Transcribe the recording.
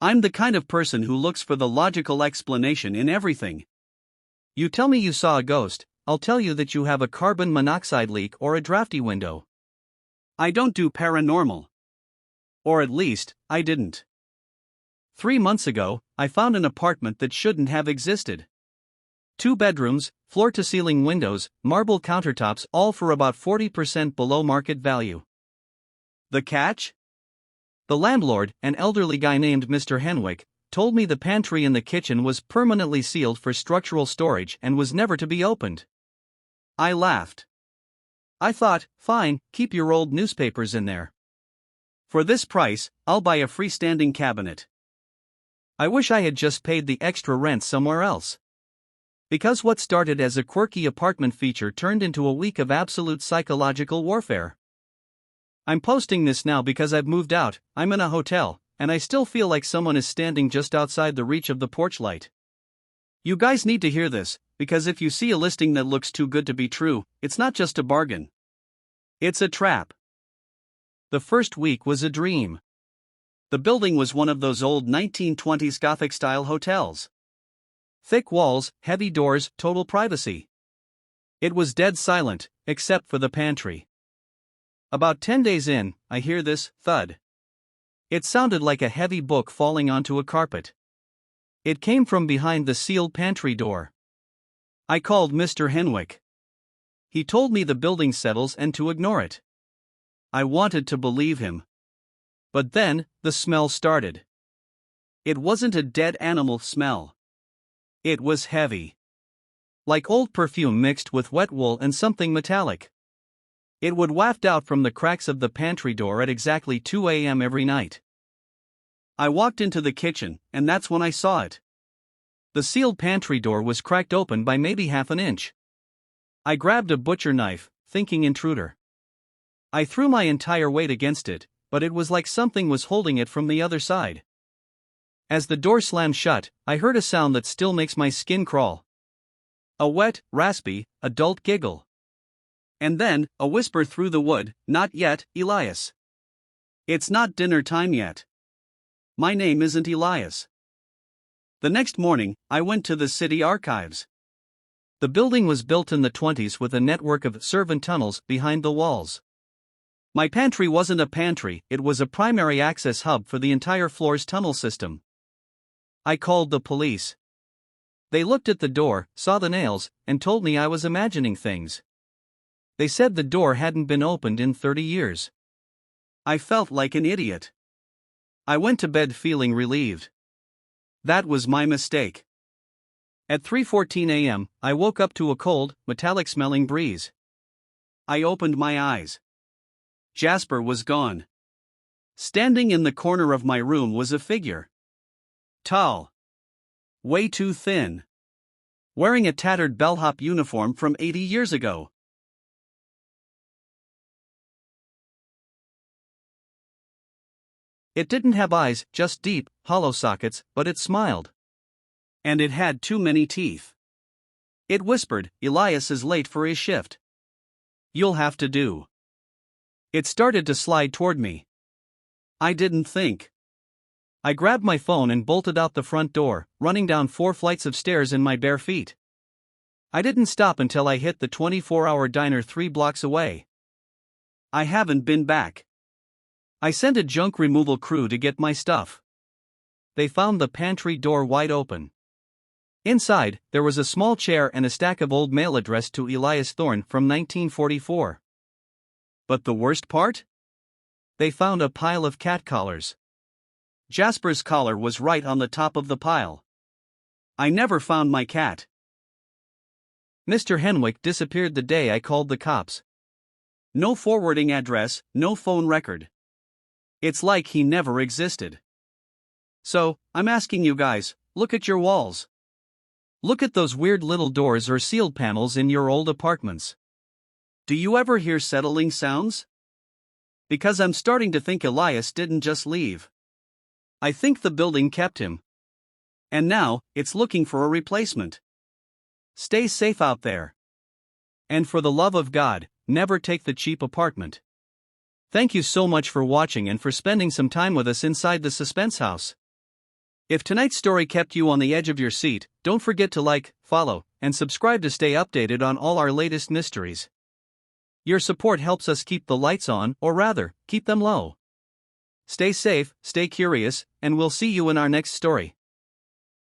I'm the kind of person who looks for the logical explanation in everything. You tell me you saw a ghost, I'll tell you that you have a carbon monoxide leak or a drafty window. I don't do paranormal. Or at least, I didn't. 3 months ago, I found an apartment that shouldn't have existed. 2 bedrooms, floor-to-ceiling windows, marble countertops, all for about 40% below market value. The catch? The landlord, an elderly guy named Mr. Henwick, told me the pantry in the kitchen was permanently sealed for structural storage and was never to be opened. I laughed. I thought, fine, keep your old newspapers in there. For this price, I'll buy a freestanding cabinet. I wish I had just paid the extra rent somewhere else. Because what started as a quirky apartment feature turned into a week of absolute psychological warfare. I'm posting this now because I've moved out, I'm in a hotel, and I still feel like someone is standing just outside the reach of the porch light. You guys need to hear this, because if you see a listing that looks too good to be true, it's not just a bargain. It's a trap. The first week was a dream. The building was one of those old 1920s Gothic-style hotels. Thick walls, heavy doors, total privacy. It was dead silent, except for the pantry. About 10 days in, I hear this thud. It sounded like a heavy book falling onto a carpet. It came from behind the sealed pantry door. I called Mr. Henwick. He told me the building settles and to ignore it. I wanted to believe him. But then, the smell started. It wasn't a dead animal smell. It was heavy. Like old perfume mixed with wet wool and something metallic. It would waft out from the cracks of the pantry door at exactly 2 a.m. every night. I walked into the kitchen, and that's when I saw it. The sealed pantry door was cracked open by maybe half an inch. I grabbed a butcher knife, thinking intruder. I threw my entire weight against it, but it was like something was holding it from the other side. As the door slammed shut, I heard a sound that still makes my skin crawl. A wet, raspy, adult giggle. And then, a whisper through the wood, "Not yet, Elias. It's not dinner time yet. My name isn't Elias." The next morning, I went to the city archives. The building was built in the 20s with a network of servant tunnels behind the walls. My pantry wasn't a pantry, it was a primary access hub for the entire floor's tunnel system. I called the police. They looked at the door, saw the nails, and told me I was imagining things. They said the door hadn't been opened in 30 years. I felt like an idiot. I went to bed feeling relieved. That was my mistake. At 3:14 a.m., I woke up to a cold, metallic-smelling breeze. I opened my eyes. Jasper was gone. Standing in the corner of my room was a figure. Tall. Way too thin. Wearing a tattered bellhop uniform from 80 years ago. It didn't have eyes, just deep, hollow sockets, but it smiled. And it had too many teeth. It whispered, "Elias is late for his shift. You'll have to do." It started to slide toward me. I didn't think. I grabbed my phone and bolted out the front door, running down 4 flights of stairs in my bare feet. I didn't stop until I hit the 24-hour diner 3 blocks away. I haven't been back. I sent a junk removal crew to get my stuff. They found the pantry door wide open. Inside, there was a small chair and a stack of old mail addressed to Elias Thorne from 1944. But the worst part? They found a pile of cat collars. Jasper's collar was right on the top of the pile. I never found my cat. Mr. Henwick disappeared the day I called the cops. No forwarding address, no phone record. It's like he never existed. So, I'm asking you guys, look at your walls. Look at those weird little doors or sealed panels in your old apartments. Do you ever hear settling sounds? Because I'm starting to think Elias didn't just leave. I think the building kept him. And now, it's looking for a replacement. Stay safe out there. And for the love of God, never take the cheap apartment. Thank you so much for watching and for spending some time with us inside the Suspense House. If tonight's story kept you on the edge of your seat, don't forget to like, follow, and subscribe to stay updated on all our latest mysteries. Your support helps us keep the lights on, or rather, keep them low. Stay safe, stay curious, and we'll see you in our next story.